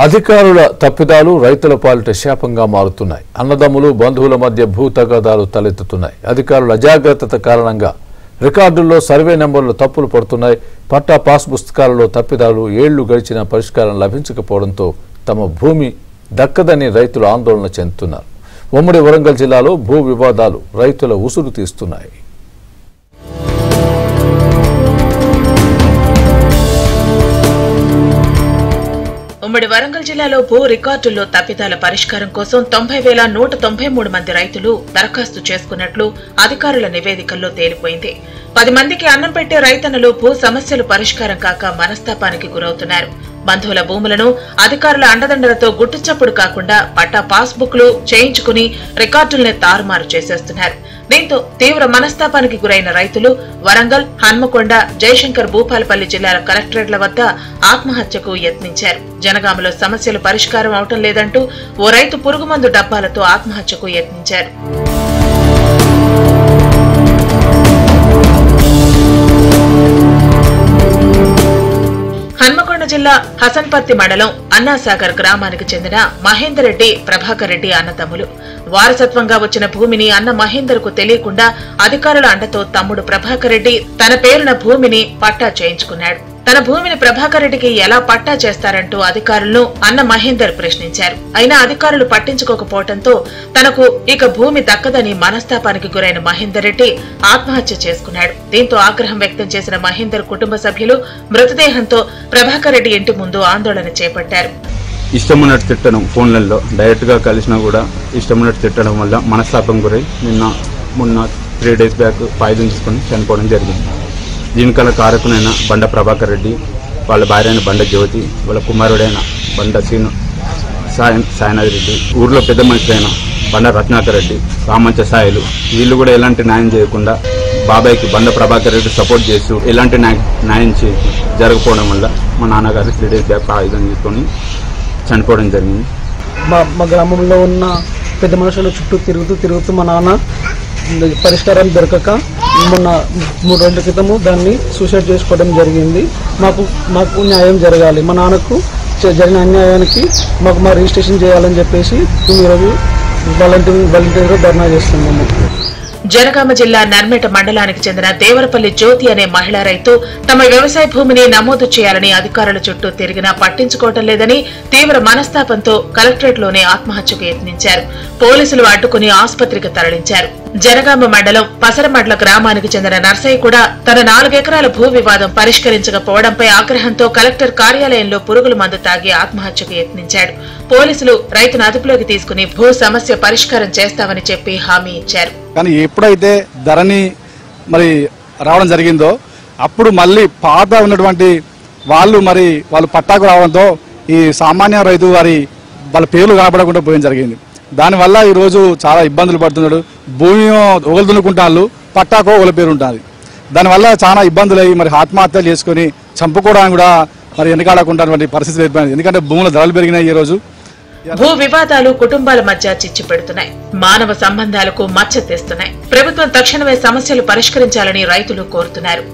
అధికారుల తప్పిదాలు రైతుల పాలిట శాపంగా మారుతున్నాయి. అన్నదమ్ములు బంధువుల మధ్య భూ తగాదాలు తలెత్తుతున్నాయి. అధికారుల అజాగ్రత్త కారణంగా రికార్డుల్లో సర్వే నెంబర్లు తప్పులు పడుతున్నాయి. పట్టా పాస్ పుస్తకాలలో తప్పిదాలు ఏళ్లు గడిచిన పరిష్కారం లభించకపోవడంతో తమ భూమి దక్కదని రైతులు ఆందోళన చెందుతున్నారు. ఉమ్మడి వరంగల్ జిల్లాలో భూ వివాదాలు రైతుల ఉసురు తీస్తున్నాయి. ఉమ్మడి వరంగల్ జిల్లాలో భూ రికార్డుల్లో తప్పిదాల పరిష్కారం కోసం 90,193 మంది రైతులు దరఖాస్తు చేసుకున్నట్లు అధికారుల నివేదికల్లో తేలిపోయింది. 10 మందికి అన్నం పెట్టే రైతన్నలు భూ సమస్యలు పరిష్కారం కాక మనస్తాపానికి గురవుతున్నారు. బంధువుల భూములను అధికారుల అండదండలతో గుట్టుచప్పుడు కాకుండా పట్టా పాస్బుక్లు చేయించుకుని రికార్డుల్ని తారుమారు చేసేస్తున్నారు. దీంతో తీవ్ర మనస్తాపానికి గురైన రైతులు వరంగల్, హన్మకొండ, జయశంకర్ భూపాలపల్లి జిల్లాల కలెక్టరేట్ల వద్ద ఆత్మహత్యకు యత్నించారు. జనగామలో సమస్యలు పరిష్కారం అవటం లేదంటూ ఓ రైతు పురుగుమందు డబ్బాలతో ఆత్మహత్యకు యత్నించారు. హన్మకొండ జిల్లా హసన్పర్తి మండలం అన్నాసాగర్ గ్రామానికి చెందిన మహేందర్ రెడ్డి, ప్రభాకర్ రెడ్డి అన్నదమ్ములు. వారసత్వంగా వచ్చిన భూమిని అన్న మహేందర్ కు తెలియకుండా అధికారుల అండతో తమ్ముడు ప్రభాకర్ రెడ్డి తన పేరున భూమిని పట్టా చేయించుకున్నాడు. తన భూమిని ప్రభాకర్ రెడ్డికి ఎలా పట్టా చేస్తారంటూ అధికారులను అన్న మహేందర్ ప్రశ్నించారు. అయినా అధికారులు పట్టించుకోకపోవడంతో తనకు ఇక భూమి దక్కదని మనస్తాపానికి గురైన మహేందర్ రెడ్డి ఆత్మహత్య చేసుకున్నాడు. దీంతో ఆగ్రహం వ్యక్తం చేసిన మహేందర్ కుటుంబ సభ్యులు మృతదేహంతో ప్రభాకర్ రెడ్డి ఇంటి ముందు ఆందోళన చేపట్టారు. ఇష్టమున్నట్టు తిట్టడం, ఫోన్లలో డైరెక్ట్ గా కలిసినా కూడా ఇష్టమున్నట్టు తిట్టడం వల్ల మనస్తాపం గురై మొన్న 3 days బ్యాక్ పాయిజం తీసుకుని చనిపోవడం జరిగింది. దీనికల కారకునైన బండ ప్రభాకర్ రెడ్డి, వాళ్ళ భార్య అయిన బండ జ్యోతి, వాళ్ళ కుమారుడైన బండ సాయనాథ్ రెడ్డి, ఊర్లో పెద్ద మనుషులైన బండ రత్నాకర్ రెడ్డి, రామంచ సాయిలు, వీళ్ళు కూడా ఎలాంటి న్యాయం చేయకుండా బాబాయ్కి బండ ప్రభాకర్ రెడ్డి సపోర్ట్ చేస్తూ ఎలాంటి న్యాయం జరగకపోవడం వల్ల మా నాన్నగారు 3 days బ్యాక్ ఆయుధం తీసుకొని చనిపోవడం జరిగింది. మా గ్రామంలో ఉన్న పెద్ద మనుషుల చుట్టూ తిరుగుతూ మా నాన్న పరిష్కారం దొరకక మొన్న 3 రోజుల క్రితము దాన్ని సూసైడ్ చేసుకోవడం జరిగింది. మాకు న్యాయం జరగాలి, మా నాన్నకు జరిగిన అన్యాయానికి మా రిజిస్ట్రేషన్ చేయాలని చెప్పేసి ఈరోజు వాలంటీర్గా ధర్నా చేస్తున్నాము. జనగామ జిల్లా నర్మేట మండలానికి చెందిన దేవరపల్లి జ్యోతి అనే మహిళా రైతు తమ వ్యవసాయ భూమిని నమోదు చేయాలని అధికారుల చుట్టూ తిరిగినా పట్టించుకోవటం లేదని తీవ్ర మనస్తాపంతో కలెక్టరేట్లోనే ఆత్మహత్యకు యత్నించారు. పోలీసులు అడ్డుకుని ఆసుపత్రికి తరలించారు. జనగామ మండలం పసరమడ్ల గ్రామానికి చెందిన నర్సయ్య కూడా తన 4 ఎకరాల భూ వివాదం పరిష్కరించకపోవడంపై ఆగ్రహంతో కలెక్టర్ కార్యాలయంలో పురుగుల మందు తాగి ఆత్మహత్యకు యత్నించాడు. పోలీసులు రైతును అదుపులోకి తీసుకుని భూ సమస్య పరిష్కారం చేస్తామని చెప్పి హామీ ఇచ్చారు. కానీ ఎప్పుడైతే ధరణి రావడం జరిగిందో అప్పుడు మళ్ళీ పాత ఉన్నటువంటి వాళ్ళు పట్టాకు రావడంతో ఈ సామాన్య రైతు వాళ్ళ పేర్లు కనపడకుండా పోయడం జరిగింది. దానివల్ల ఈరోజు చాలా ఇబ్బందులు పడుతున్నాడు. భూమి ఒకరు దున్నుకుంటాళ్ళు, పట్టాకో ఒకరి పేరు ఉంటుంది. దానివల్ల చాలా ఇబ్బందులు అయ్యి ఆత్మహత్యలు చేసుకుని చంపుకోవడానికి కూడా వెనకాడకుండా పరిస్థితి ఏర్పడింది. ఎందుకంటే భూముల ధరలు పెరిగినాయి. ఈ రోజు భూ వివాదాలు కుటుంబాల మధ్య చిచ్చు పెడుతున్నాయి, మానవ సంబంధాలకు మచ్చ తెస్తున్నాయి. ప్రభుత్వం తక్షణమే సమస్యలు పరిష్కరించాలని రైతులు కోరుతున్నారు.